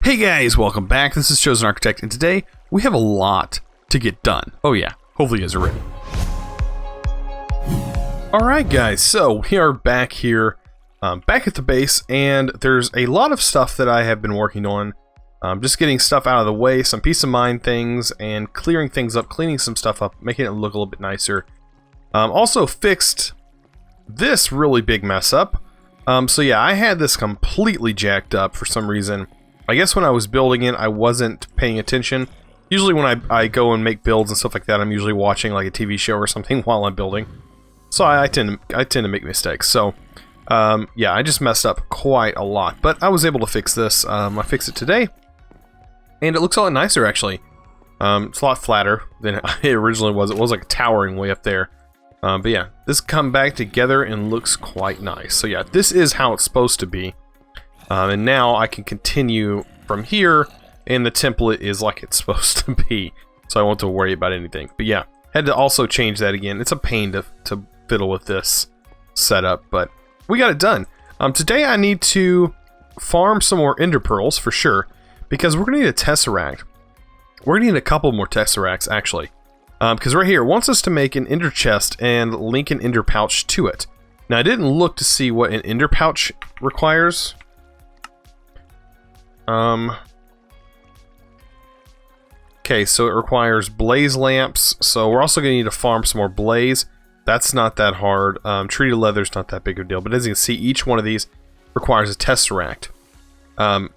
Hey guys, welcome back. This is ChosenArchitect, and today we have a lot to get done. Oh yeah, hopefully you guys are ready. Alright guys, so we are back here, back at the base, and there's a lot of stuff that I have been working on. Just getting stuff out of the way, some peace of mind things, and clearing things up, cleaning some stuff up, making it look a little bit nicer. Also fixed this really big mess up. So yeah, I had this completely jacked up for some reason. I guess when I was building it, I wasn't paying attention. Usually when I go and make builds and stuff like that, I'm usually watching like a TV show or something while I'm building. So I tend to make mistakes. So yeah, I just messed up quite a lot. But I was able to fix this. I fixed it today. And it looks a lot nicer actually. It's a lot flatter than it originally was. It was like towering way up there. But yeah, this come back together and looks quite nice. So yeah, this is how it's supposed to be. And now I can continue from here, and the template is like it's supposed to be. So I won't have to worry about anything. But yeah, had to also change that again. It's a pain to fiddle with this setup, but we got it done. Today I need to farm some more ender pearls for sure, because we're going to need a Tesseract. We're going to need a couple more Tesseracts actually. Because right here, it wants us to make an ender chest and link an ender pouch to it. Now I didn't look to see what an ender pouch requires. Okay, so it requires blaze lamps, so we're also going to need to farm some more blaze. That's not that hard. Treated leather's not that big of a deal, but as you can see, each one of these requires a Tesseract. Not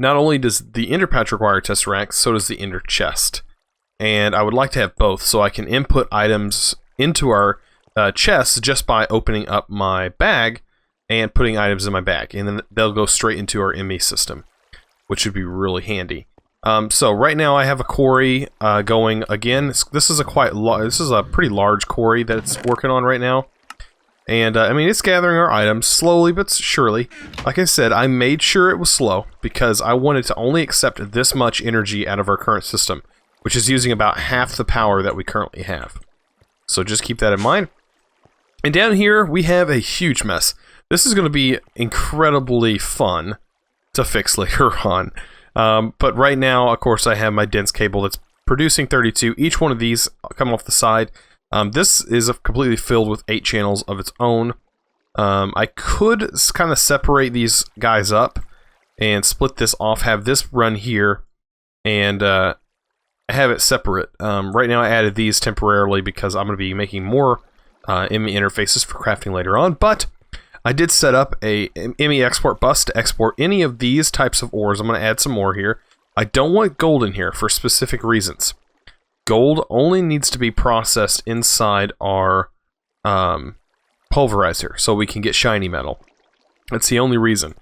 only does the ender pouch require a Tesseract, so does the ender chest. And I would like to have both, so I can input items into our chest just by opening up my bag and putting items in my bag, and then they'll go straight into our ME system, which would be really handy. So right now I have a quarry going again. This is a pretty large quarry that it's working on right now, and I mean it's gathering our items slowly but surely. Like I said, I made sure it was slow because I wanted to only accept this much energy out of our current system, which is using about half the power that we currently have. So just keep that in mind. And down here we have a huge mess. This is going to be incredibly fun to fix later on. But right now, of course, I have my dense cable that's producing 32. Each one of these come off the side. This is completely filled with 8 channels of its own. I could kind of separate these guys up and split this off, have this run here, and have it separate. Right now I added these temporarily because I'm going to be making more ME interfaces for crafting later on, but I did set up a ME export bus to export any of these types of ores. I'm going to add some more here. I don't want gold in here for specific reasons. Gold only needs to be processed inside our pulverizer so we can get shiny metal. That's the only reason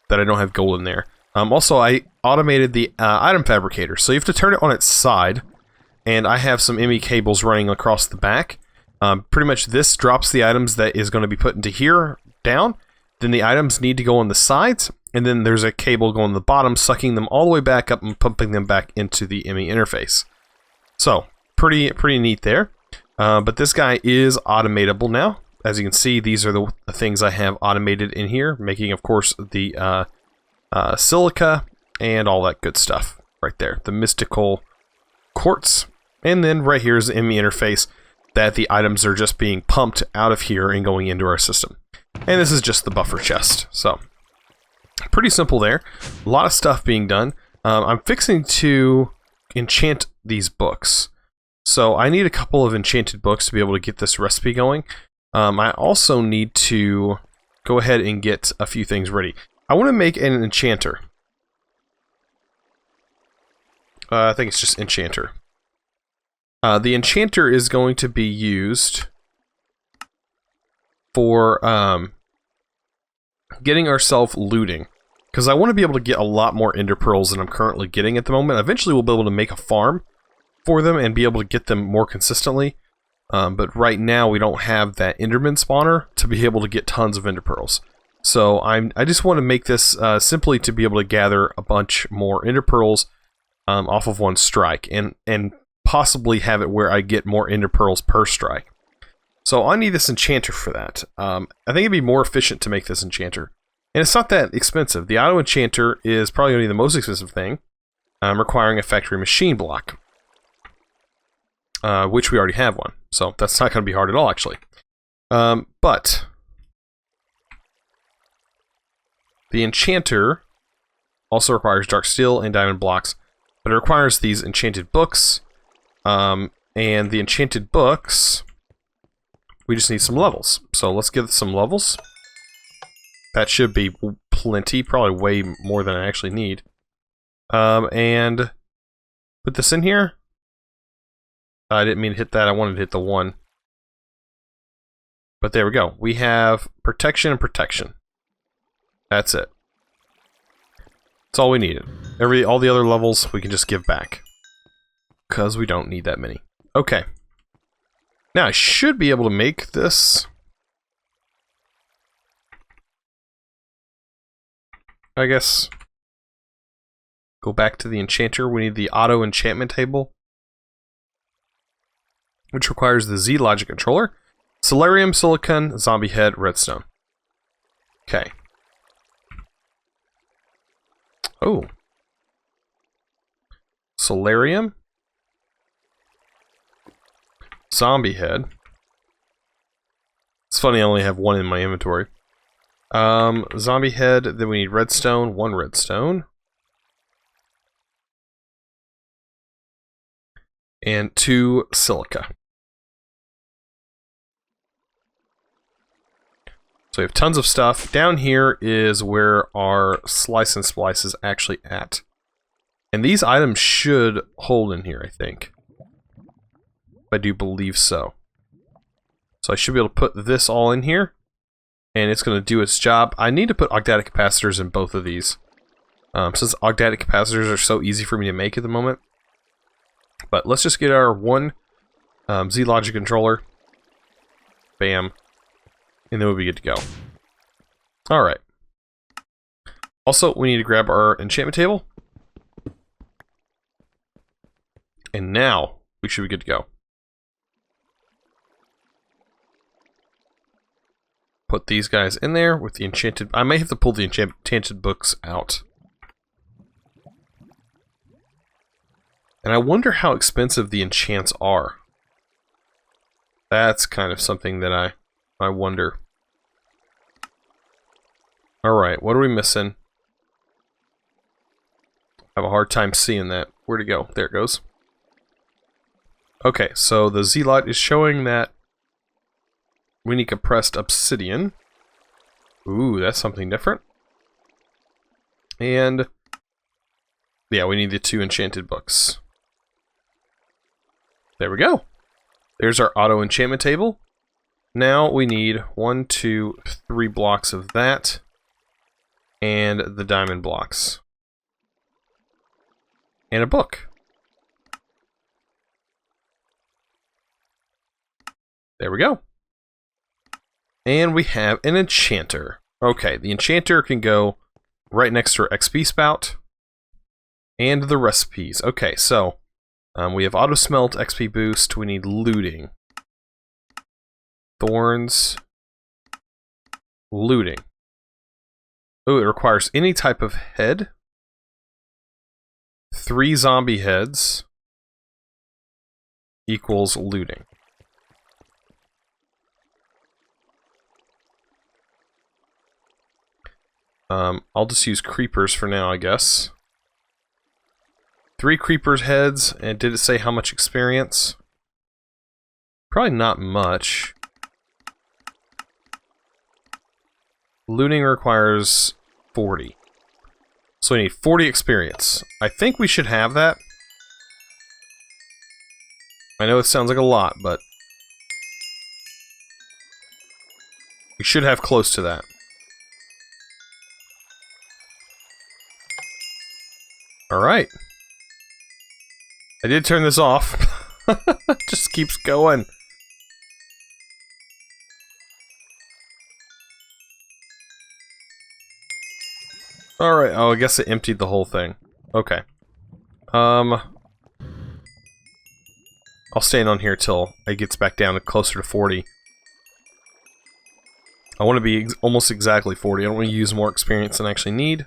that I don't have gold in there. Also, I automated the item fabricator, so you have to turn it on its side, and I have some ME cables running across the back. Pretty much this drops the items that is going to be put into here down, then the items need to go on the sides, and then there's a cable going on the bottom, sucking them all the way back up and pumping them back into the ME interface. So, pretty neat there. But this guy is automatable now. As you can see, these are the things I have automated in here, making, of course, the silica and all that good stuff right there. The mystical quartz. And then right here is the ME interface that the items are just being pumped out of here and going into our system. And this is just the buffer chest. So, pretty simple there. A lot of stuff being done. I'm fixing to enchant these books. So, I need a couple of enchanted books to be able to get this recipe going. I also need to go ahead and get a few things ready. I want to make an Enchanter. I think it's just Enchanter. The Enchanter is going to be used for getting ourselves looting, because I want to be able to get a lot more ender pearls than I'm currently getting at the moment. Eventually we'll be able to make a farm for them and be able to get them more consistently, but right now we don't have that Intermin spawner to be able to get tons of ender pearls. So I just want to make this simply to be able to gather a bunch more ender pearls off of one strike, and possibly have it where I get more ender pearls per strike. So I need this Enchanter for that. I think it'd be more efficient to make this Enchanter. And it's not that expensive. The Auto Enchanter is probably going to be the most expensive thing, requiring a factory machine block, which we already have one. So that's not going to be hard at all, actually. But the Enchanter also requires dark steel and diamond blocks, but it requires these enchanted books. And the enchanted books, we just need some levels. So let's give it some levels. That should be plenty, probably way more than I actually need. And put this in here. I didn't mean to hit that, I wanted to hit the 1. But there we go. We have protection and protection. That's it. That's all we needed. All the other levels we can just give back, because we don't need that many. Okay. Now I should be able to make this. I guess. Go back to the Enchanter. We need the auto enchantment table, which requires the Z logic controller, Solarium, Silicon, Zombie Head, Redstone. Okay. Oh. Solarium. Zombie Head. It's funny I only have 1 in my inventory. Zombie Head, then we need Redstone, 1 Redstone. And 2 Silica. So we have tons of stuff. Down here is where our slice and splice is actually at. And these items should hold in here, I think. I do believe so. So I should be able to put this all in here. And it's going to do its job. I need to put Ogdatic capacitors in both of these. Since Ogdatic capacitors are so easy for me to make at the moment. But let's just get our 1 Z logic controller. Bam. And then we'll be good to go. Alright. Also, we need to grab our enchantment table. And now, we should be good to go. Put these guys in there with the enchanted... I may have to pull the enchanted books out. And I wonder how expensive the enchants are. That's kind of something that I wonder. Alright, what are we missing? I have a hard time seeing that. Where'd it go? There it goes. Okay, so the Z-Lot is showing that we need compressed obsidian. Ooh, that's something different. And yeah, we need the 2 enchanted books. There we go. There's our auto enchantment table. Now we need 1, 2, 3 blocks of that. And the diamond blocks. And a book. There we go. And we have an enchanter. Okay, the enchanter can go right next to our XP spout. And the recipes. Okay, so we have auto smelt, XP boost. We need looting. Thorns. Looting. Oh, it requires any type of head. 3 zombie heads equals looting. I'll just use creepers for now, I guess. 3 creepers heads, and did it say how much experience? Probably not much. Looting requires 40. So we need 40 experience. I think we should have that. I know it sounds like a lot, but we should have close to that. Alright. I did turn this off. Just keeps going. Alright, oh, I guess it emptied the whole thing. Okay. I'll stand on here till it gets back down to closer to 40. I want to be almost exactly 40. I don't want to use more experience than I actually need.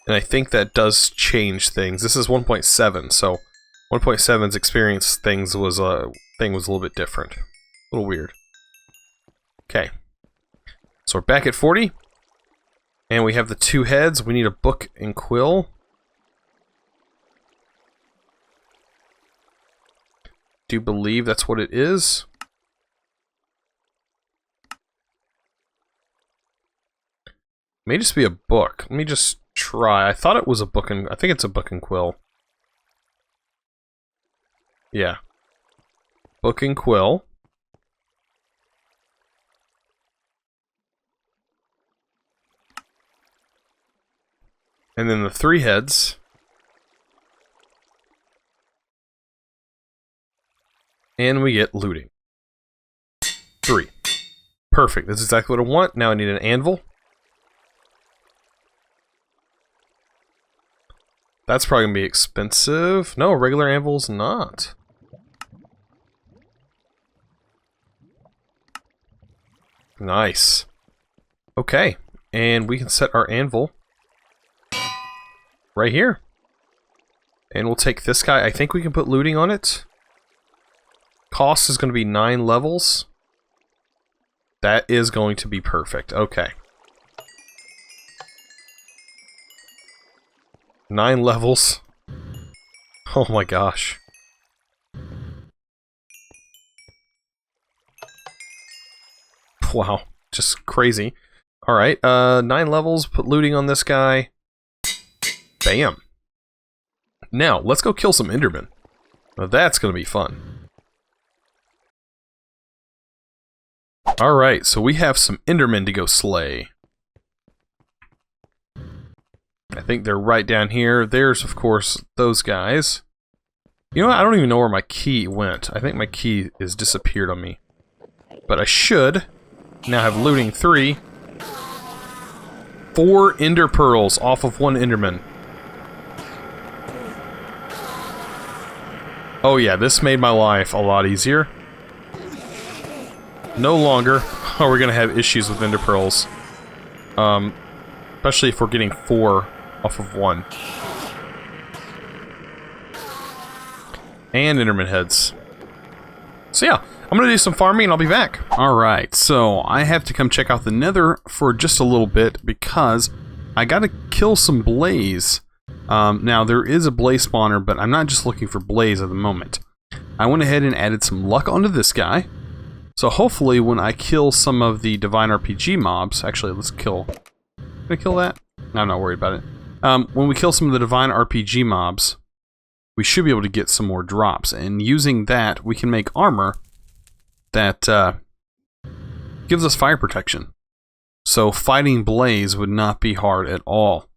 And I think that does change things. This is 1.7, so 1.7's experience things was a little bit different. A little weird. Okay. So we're back at 40. And we have the 2 heads. We need a book and quill. Do believe that's what it is. May just be a book. Let me just try. I thought it was a book and I think it's a book and quill. Yeah. Book and quill. And then the 3 heads. And we get looting. 3. Perfect. That's exactly what I want. Now I need an anvil. That's probably going to be expensive. No, a regular anvil's not. Nice. Okay. And we can set our anvil right here. And we'll take this guy. I think we can put looting on it. Cost is going to be 9 levels. That is going to be perfect. Okay. 9 levels. Oh my gosh. Wow. Just crazy. Alright, 9 levels. Put looting on this guy. Bam. Now, let's go kill some Endermen. Now that's going to be fun. Alright, so we have some Endermen to go slay. I think they're right down here. There's, of course, those guys. You know what? I don't even know where my key went. I think my key has disappeared on me. But I should now have looting 3. 4 ender pearls off of 1 enderman. Oh yeah, this made my life a lot easier. No longer are we going to have issues with ender pearls. Especially if we're getting 4 off of 1. And enderman heads. So yeah, I'm going to do some farming and I'll be back. Alright, so I have to come check out the nether for just a little bit because I got to kill some blaze. Now there is a blaze spawner, but I'm not just looking for blaze at the moment. I went ahead and added some luck onto this guy. So hopefully when I kill some of the divine RPG mobs, actually let's kill... Can I kill that? No, I'm not worried about it. When we kill some of the divine RPG mobs, we should be able to get some more drops. And using that, we can make armor that gives us fire protection. So fighting blaze would not be hard at all.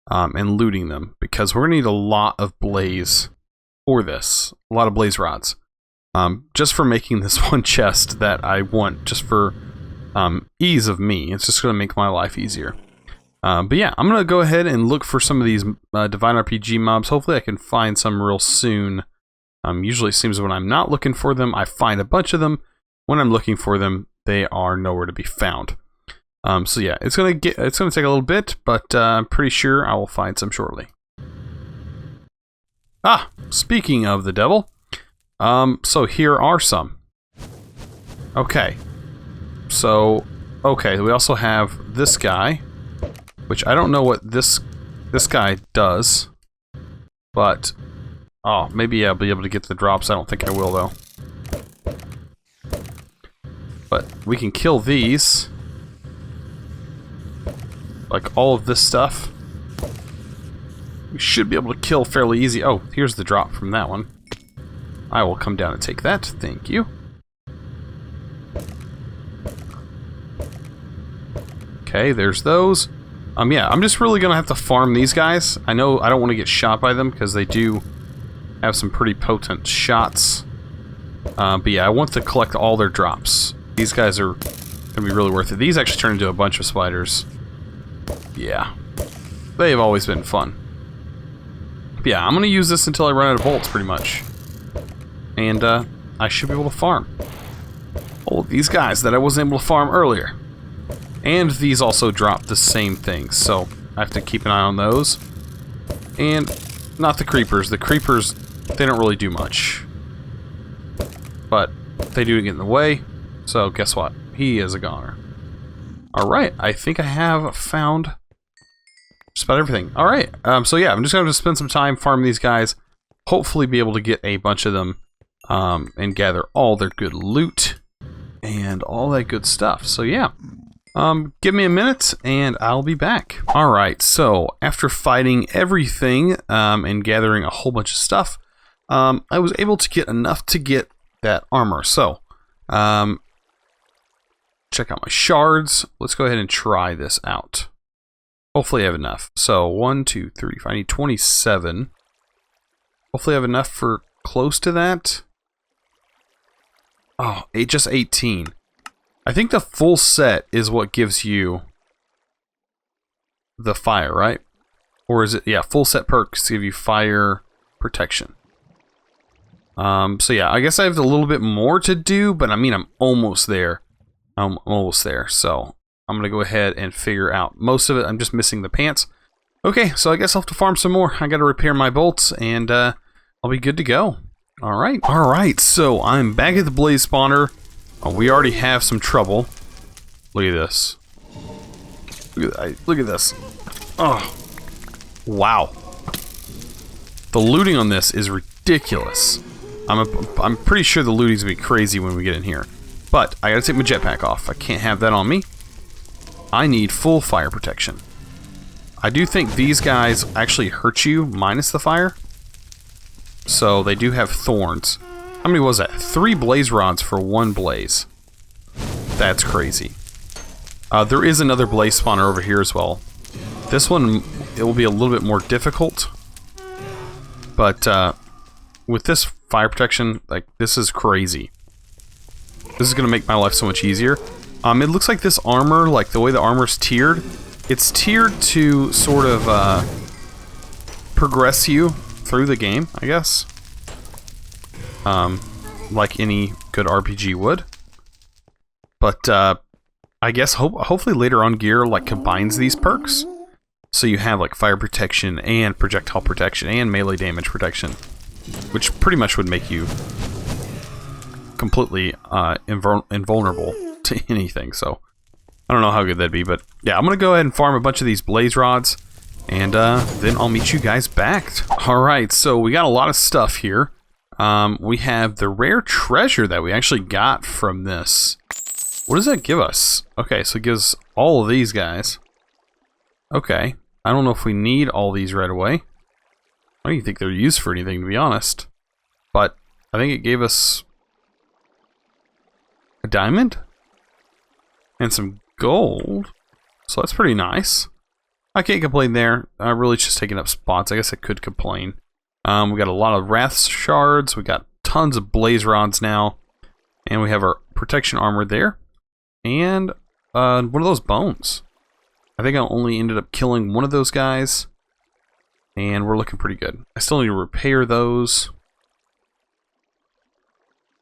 And looting them, because we're going to need a lot of blaze for this. A lot of blaze rods. Just for making this one chest that I want, just for ease of me. It's just going to make my life easier. But yeah, I'm going to go ahead and look for some of these divine RPG mobs. Hopefully I can find some real soon. Usually it seems when I'm not looking for them, I find a bunch of them. When I'm looking for them, they are nowhere to be found. So yeah, it's gonna take a little bit, but I'm pretty sure I will find some shortly. Ah, speaking of the devil, so here are some. Okay, so we also have this guy, which I don't know what this guy does, but oh, maybe I'll be able to get the drops. I don't think I will though. But we can kill these. Like all of this stuff. We should be able to kill fairly easy. Oh, here's the drop from that one. I will come down and take that. Thank you. Okay, there's those. Yeah, I'm just really gonna have to farm these guys. I know I don't want to get shot by them because they do have some pretty potent shots. But yeah, I want to collect all their drops. These guys are gonna be really worth it. These actually turn into a bunch of spiders. Yeah, they've always been fun. But yeah, I'm going to use this until I run out of bolts, pretty much. And I should be able to farm. all of these guys that I wasn't able to farm earlier. And these also drop the same things, so I have to keep an eye on those. And not the creepers. The creepers, they don't really do much. But they do get in the way, so guess what? He is a goner. Alright, I think I have found just about everything. Alright, so yeah, I'm just going to spend some time farming these guys. Hopefully be able to get a bunch of them and gather all their good loot and all that good stuff. So yeah, give me a minute and I'll be back. Alright, so after fighting everything and gathering a whole bunch of stuff, I was able to get enough to get that armor. So, check out my shards. Let's go ahead and try this out. Hopefully I have enough. So, 1, 2, 3, 4. I need 27. Hopefully I have enough for close to that. Oh, just 18. I think the full set is what gives you the fire, right? Or is it, yeah, full set perks give you fire protection. So yeah, I guess I have a little bit more to do, but I mean, I'm almost there. I'm almost there, so I'm going to go ahead and figure out most of it. I'm just missing the pants. Okay, so I guess I'll have to farm some more. I got to repair my bolts, and I'll be good to go. Alright, so I'm back at the blaze spawner. We already have some trouble. Look at this. Look at this. Oh, wow. The looting on this is ridiculous. I'm pretty sure the looting's gonna be crazy when we get in here. But I gotta take my jetpack off. I can't have that on me. I need full fire protection. I do think these guys actually hurt you minus the fire. So they do have thorns. How many was that? 3 blaze rods for 1 blaze. That's crazy. There is another blaze spawner over here as well. This one, it will be a little bit more difficult. But with this fire protection, like, this is crazy. This is going to make my life so much easier. It looks like this armor, like the way the armor's tiered, it's tiered to sort of progress you through the game, I guess. Like any good RPG would. But I guess hopefully later on gear like combines these perks. So you have like fire protection and projectile protection and melee damage protection, which pretty much would make you completely invulnerable to anything. So I don't know how good that'd be, but yeah, I'm gonna go ahead and farm a bunch of these blaze rods, and then I'll meet you guys back. Alright, so we got a lot of stuff here. We have the rare treasure that we actually got from this. What does that give us? Okay, so it gives all of these guys. Okay, I don't know if we need all these right away. I don't even think they're used for anything, to be honest. But I think it gave us a diamond and some gold. So that's pretty nice. I can't complain there. Really just taking up spots. I guess I could complain. We got a lot of wrath shards. We got tons of blaze rods now. And we have our protection armor there. And one of those bones. I think I only ended up killing one of those guys. And we're looking pretty good. I still need to repair those.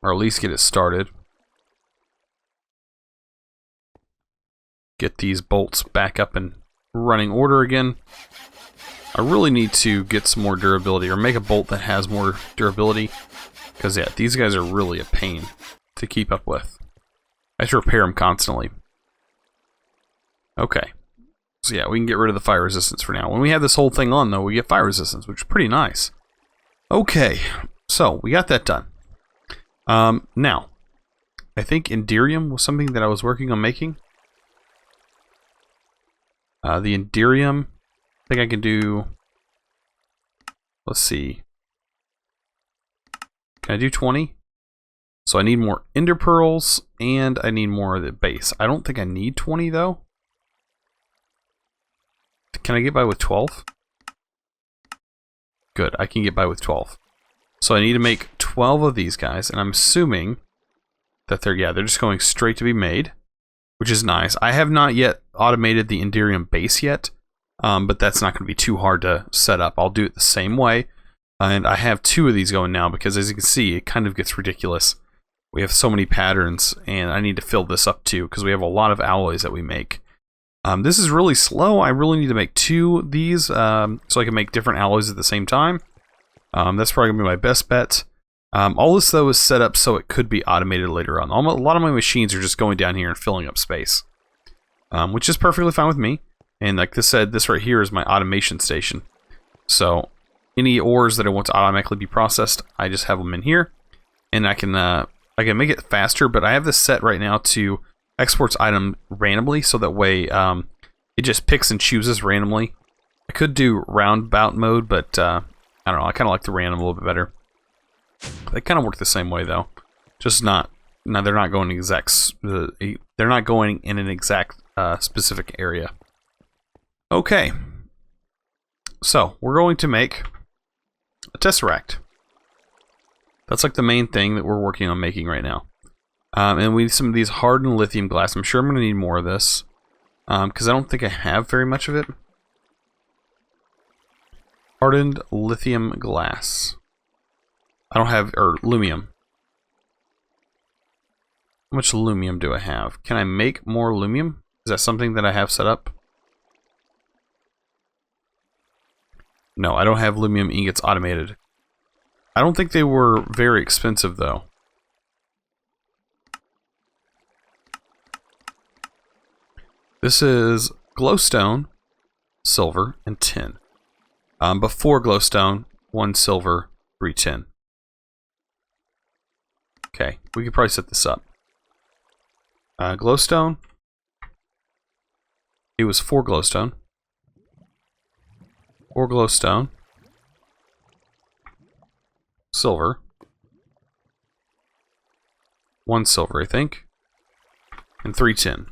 Or at least get it started. Get these bolts back up in running order again. I really need to get some more durability, or make a bolt that has more durability. Because yeah, these guys are really a pain to keep up with. I have to repair them constantly. Okay. So yeah, we can get rid of the fire resistance for now. When we have this whole thing on, though, we get fire resistance, which is pretty nice. Okay, so we got that done. Now, I think Enderium was something that I was working on making. The Enderium, I think I can do, let's see. Can I do 20? So I need more Ender Pearls, and I need more of the base. I don't think I need 20, though. Can I get by with 12? Good, I can get by with 12. So I need to make 12 of these guys, and I'm assuming that they're just going straight to be made, which is nice. I have not yet automated the Enderium base yet, but that's not going to be too hard to set up. I'll do it the same way, and I have 2 of these going now, because as you can see, it kind of gets ridiculous we have so many patterns, and I need to fill this up too because we have a lot of alloys that we make. This is really slow. I really need to make 2 of these so I can make different alloys at the same time. That's probably going to be my best bet. All this, though, is set up so it could be automated later on. A lot of my machines are just going down here and filling up space, which is perfectly fine with me. And like I said, this right here is my automation station. So any ores that I want to automatically be processed, I just have them in here. And I can make it faster, but I have this set right now to exports item randomly, so that way it just picks and chooses randomly. I could do roundabout mode, but I don't know. I kind of like the random a little bit better. They kind of work the same way though, just not. No, they're not going exact. They're not going in an exact specific area. Okay, so we're going to make a Tesseract. That's like the main thing that we're working on making right now. And we need some of these hardened lithium glass. I'm sure I'm going to need more of this because I don't think I have very much of it. Hardened lithium glass. I don't have, or lumium. How much lumium do I have? Can I make more lumium? Is that something that I have set up? No, I don't have lumium ingots automated. I don't think they were very expensive though. This is glowstone, silver, and tin. Before glowstone, 1 silver, 3 tin. Okay, we could probably set this up. Glowstone. It was 4 glowstone. 4 glowstone. Silver. 1 silver, I think. And 3 tin.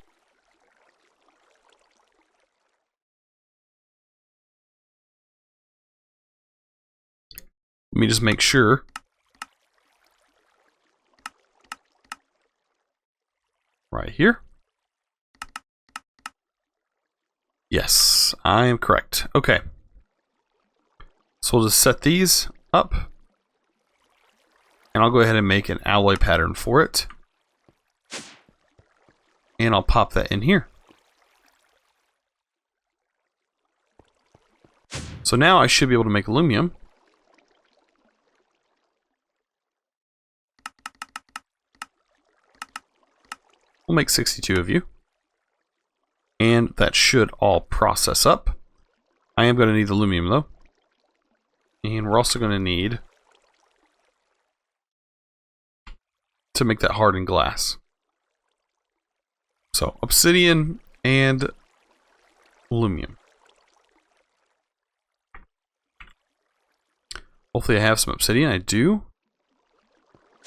Let me just make sure. Right here. Yes, I am correct. Okay. So we'll just set these up. And I'll go ahead and make an alloy pattern for it. And I'll pop that in here. So now I should be able to make aluminum. We'll make 62 of you. And that should all process up. I am going to need the aluminum though. And we're also going to need to make that hardened glass. So obsidian and aluminum. Hopefully I have some obsidian. I do.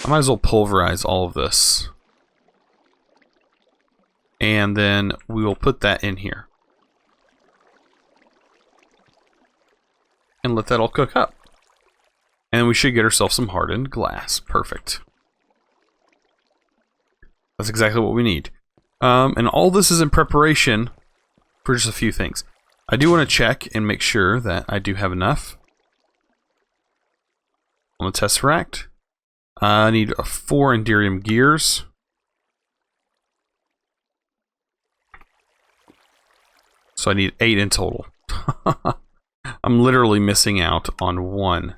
I might as well pulverize all of this. And then we will put that in here. And let that all cook up. And we should get ourselves some hardened glass. Perfect. That's exactly what we need. And all this is in preparation for just a few things. I do want to check and make sure that I do have enough. On the Tesseract. I need 4 Enderium gears. So I need 8 in total. I'm literally missing out on 1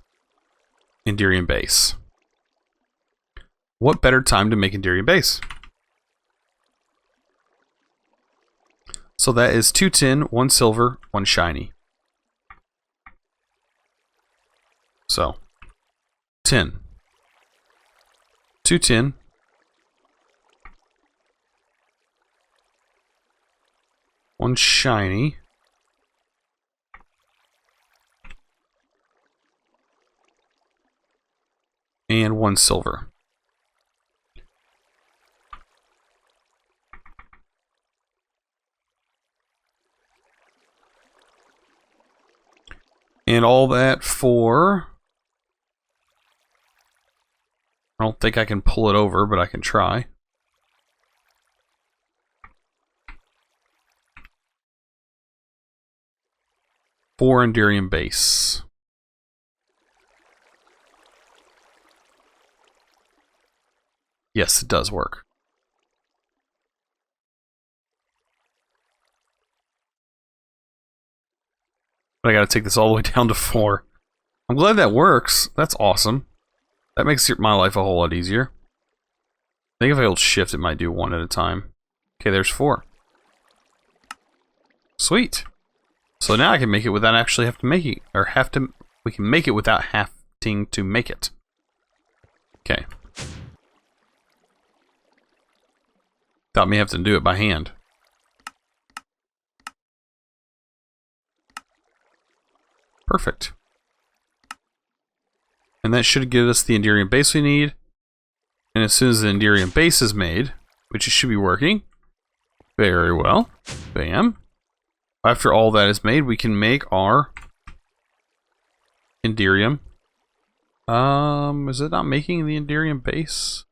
Enderium base. What better time to make Enderium base? So that is 2 tin, 1 silver, 1 shiny. So, tin. 2 tin. 1 shiny. And 1 silver. And all that for... I don't think I can pull it over, but I can try. For Enderium base. Yes, it does work. But I gotta take this all the way down to 4. I'm glad that works. That's awesome. That makes my life a whole lot easier. I think if I hold shift, it might do 1 at a time. Okay, there's 4. Sweet. So now I can make it without actually have to make it, or we can make it without having to make it. Okay. Without me having to do it by hand. Perfect. And that should give us the Enderium base we need. And as soon as the Enderium base is made, which it should be working very well, bam. After all that is made, we can make our Enderium. Is it not making the Enderium base?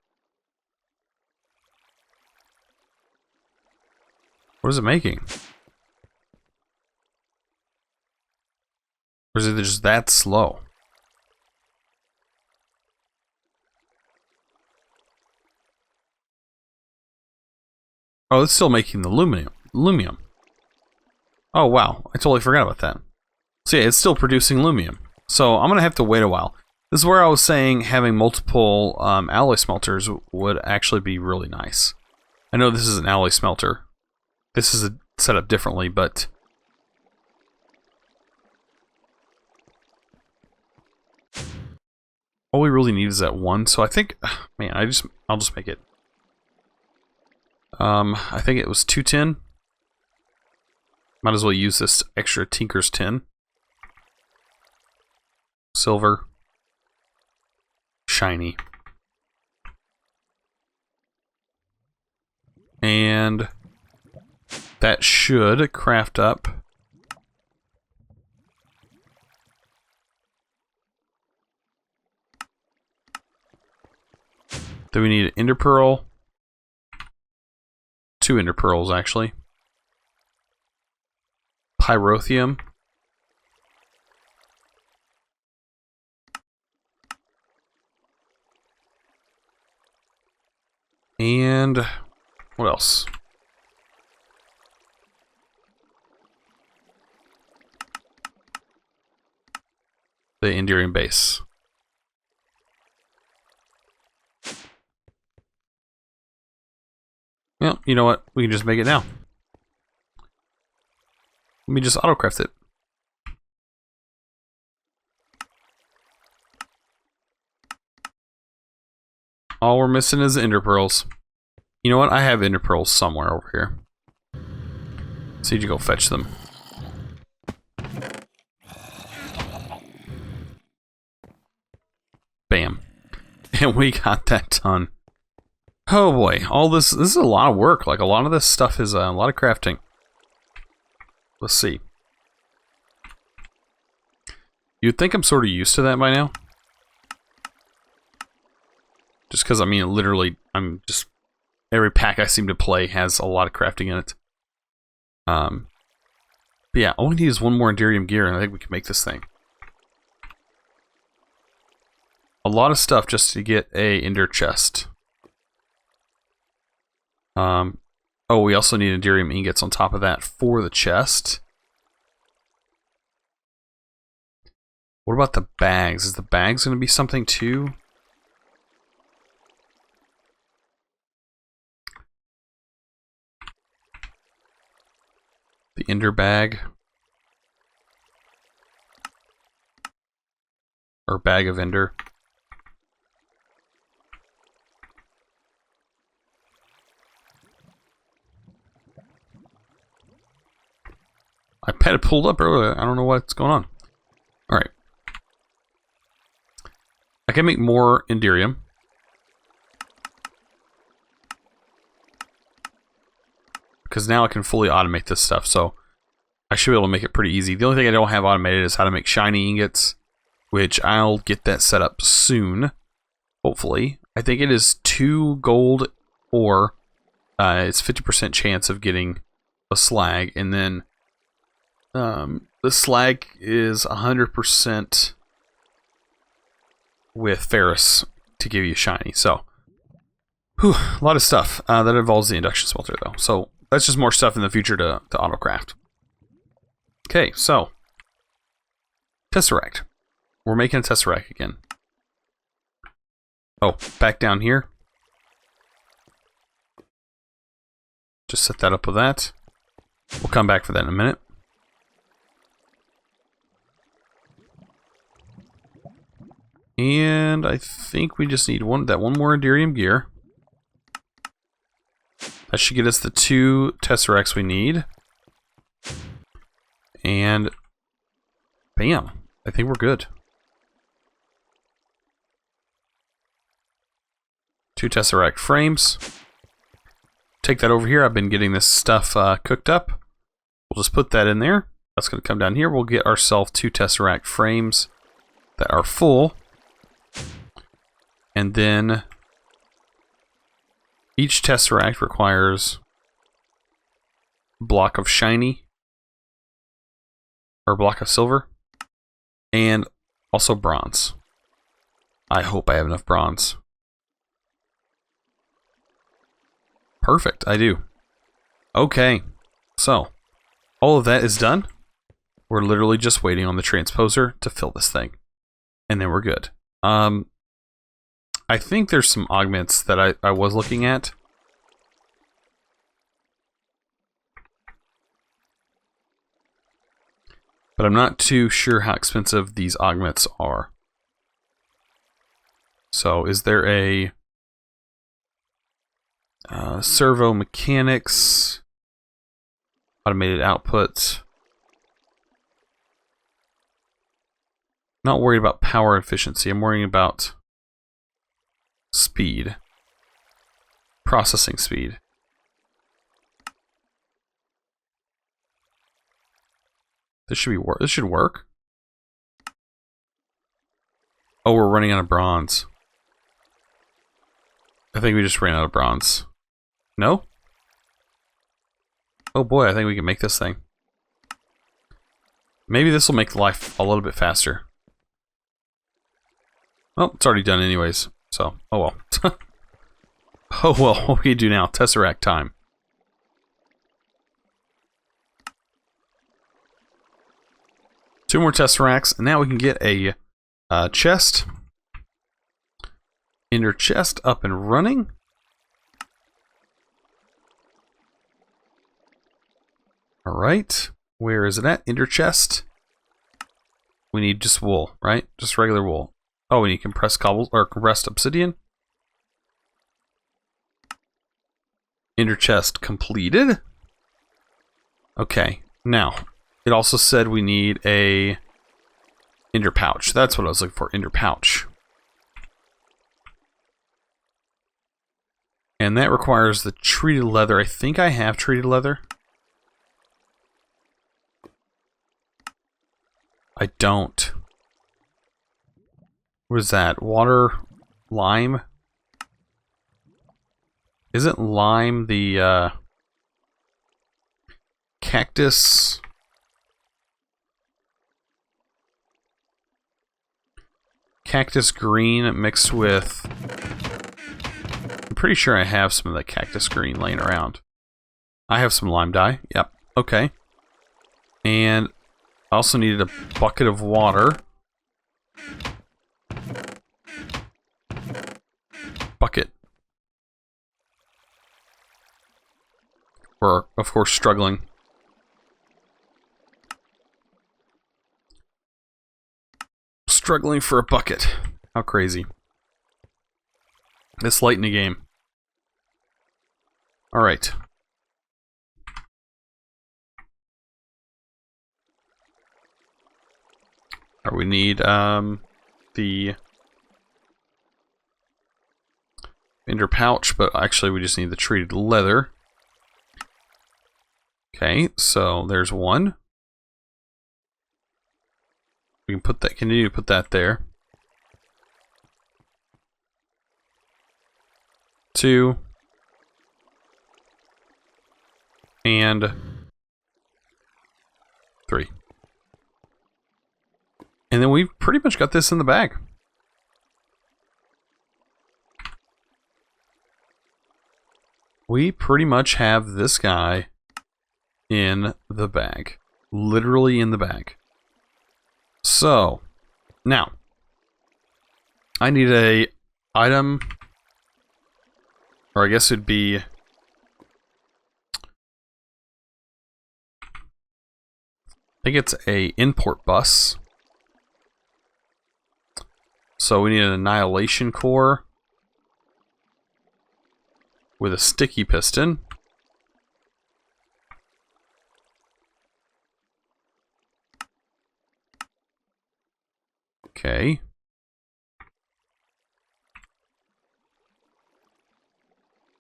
What is it making? Or is it just that slow? Oh, it's still making the lumium. Oh, wow. I totally forgot about that. So yeah, it's still producing lumium. So I'm going to have to wait a while. This is where I was saying having multiple alloy smelters would actually be really nice. I know this is an alloy smelter. This is set up differently, but... all we really need is that 1. So I think... man, I'll just make it. I think it was 210. Might as well use this extra Tinker's tin. Silver. Shiny. And that should craft up. Then we need an ender pearl. 2 ender pearls, actually. Pyrotheum. And what else? The Enderium base. Well, you know what? We can just make it now. Let me just autocraft it. All we're missing is the ender pearls. You know what? I have ender pearls somewhere over here. So you go fetch them. Bam. And we got that done. Oh boy, all this is a lot of work. Like, a lot of this stuff is a lot of crafting. Let's see. You'd think I'm sort of used to that by now. Just because, I mean, literally, every pack I seem to play has a lot of crafting in it. But yeah, all we need is 1 more Enderium gear, and I think we can make this thing. A lot of stuff just to get a Ender chest. Oh, we also need Enderium ingots on top of that for the chest. What about the bags? Is the bags going to be something too? The Ender bag. Or bag of Ender. I had it pulled up earlier. I don't know what's going on. Alright. I can make more Enderium. Because now I can fully automate this stuff, so I should be able to make it pretty easy. The only thing I don't have automated is how to make shiny ingots, which I'll get that set up soon, hopefully. I think it is 2 gold ore. It's 50% chance of getting a slag, and then the slag is 100% with ferrous to give you shiny. So Whew, a lot of stuff. That involves the induction smelter, though. So that's just more stuff in the future to autocraft. Okay, so. Tesseract. We're making a Tesseract again. Oh, back down here. Just set that up with that. We'll come back for that in a minute. And I think we just need that one more Enderium gear. That should get us the 2 Tesseracts we need. And bam, I think we're good. 2 Tesseract frames. Take that over here. I've been getting this stuff cooked up. We'll just put that in there. That's going to come down here. We'll get ourselves 2 Tesseract frames that are full. And then each Tesseract requires a block of shiny, or a block of silver, and also bronze. I hope I have enough bronze. Perfect, I do. Okay, so all of that is done. We're literally just waiting on the transposer to fill this thing, and then we're good. I think there's some augments that I was looking at. But I'm not too sure how expensive these augments are. So is there a Servo Mechanics, automated output? Not worried about power efficiency. I'm worrying about speed, processing speed. This should be this should work. Oh, we're running out of bronze. I think we just ran out of bronze. No? Oh boy, I think we can make this thing. Maybe this will make life a little bit faster. Well, it's already done anyways. So, oh well. Oh well, what do we do now? Tesseract time. Two more Tesseracts, and now we can get a chest. Ender chest up and running. Alright, where is it at? Ender chest. We need just wool, right? Just regular wool. Oh, we need compressed cobbles or compressed obsidian. Ender chest completed. Okay, now it also said we need a ender pouch. That's what I was looking for, ender pouch. And that requires the treated leather. I think I have treated leather. I don't. What is that? Water, lime? Isn't lime the cactus? Cactus green mixed with... I'm pretty sure I have some of that cactus green laying around. I have some lime dye. Yep. Okay. And I also needed a bucket of water. Bucket. We're, of course, struggling. Struggling for a bucket. How crazy. This late in the game. Alright. We need the ender pouch, but actually we just need the treated leather. Okay, so there's one. We can put that, continue to put that there. 2. And 3. And then we've pretty much got this in the bag. we pretty much have this guy in the bag. Literally in the bag. So, now, I need a item, or I guess it'd be, I think it's a import bus. So we need an annihilation core with a sticky piston. Okay.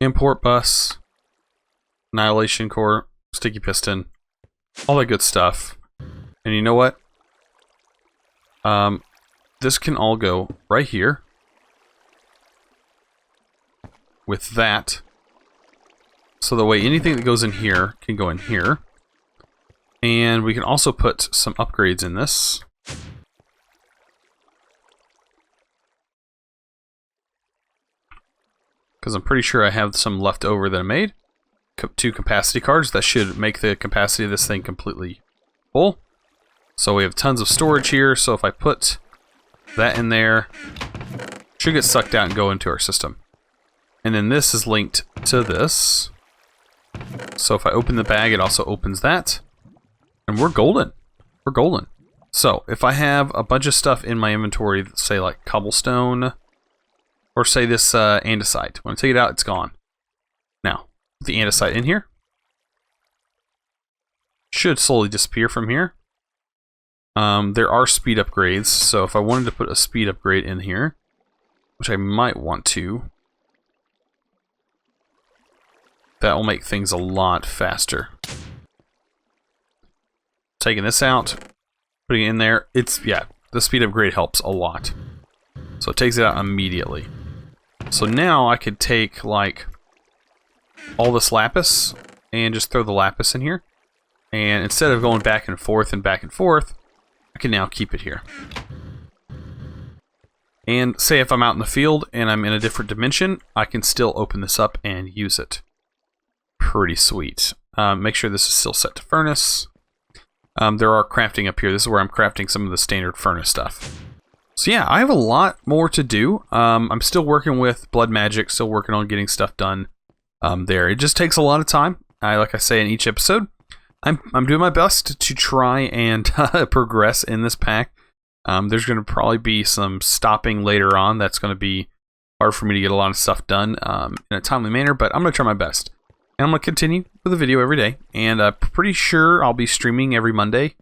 Import bus, annihilation core, sticky piston, all that good stuff. And you know what? This can all go right here with that. So the way anything that goes in here can go in here. And we can also put some upgrades in this. Because I'm pretty sure I have some left over that I made. 2 capacity cards. That should make the capacity of this thing completely full. So we have tons of storage here. So if I put that in there, it should get sucked out and go into our system. And then this is linked to this. So if I open the bag, it also opens that. And we're golden. We're golden. So if I have a bunch of stuff in my inventory, say like cobblestone, or say this andesite. When I take it out, it's gone. Now, the andesite in here should slowly disappear from here. There are speed upgrades, so if I wanted to put a speed upgrade in here, which I might want to, that will make things a lot faster. Taking this out, putting it in there, yeah, the speed upgrade helps a lot. So it takes it out immediately. So now I could take, like, all this lapis and just throw the lapis in here. And instead of going back and forth, I can now keep it here. And say if I'm out in the field and I'm in a different dimension, I can still open this up and use it. Pretty sweet. Make sure this is still set to furnace. There are crafting up here. This is where I'm crafting some of the standard furnace stuff. So yeah, I have a lot more to do. I'm still working with Blood Magic, still working on getting stuff done there. It just takes a lot of time. Like I say in each episode, I'm doing my best to try and progress in this pack. There's going to probably be some stopping later on. That's going to be hard for me to get a lot of stuff done in a timely manner, but I'm going to try my best. And I'm going to continue with a video every day, and I'm pretty sure I'll be streaming every Monday.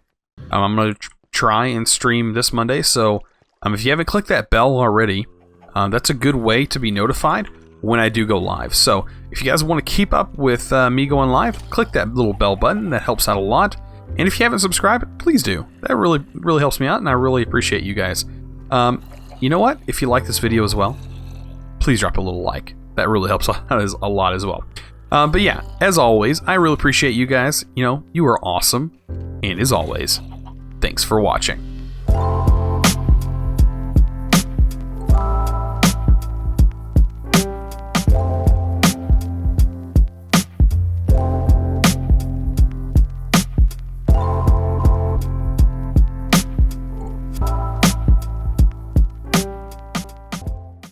I'm going to try and stream this Monday, so if you haven't clicked that bell already, that's a good way to be notified when I do go live. So if you guys want to keep up with me going live, click that little bell button. That helps out a lot. And if you haven't subscribed, please do. That really helps me out, and I really appreciate you guys. You know what? If you like this video as well, please drop a little like. That really helps out a lot as well. But yeah, as always, I really appreciate you guys. You know, you are awesome. And as always, thanks for watching.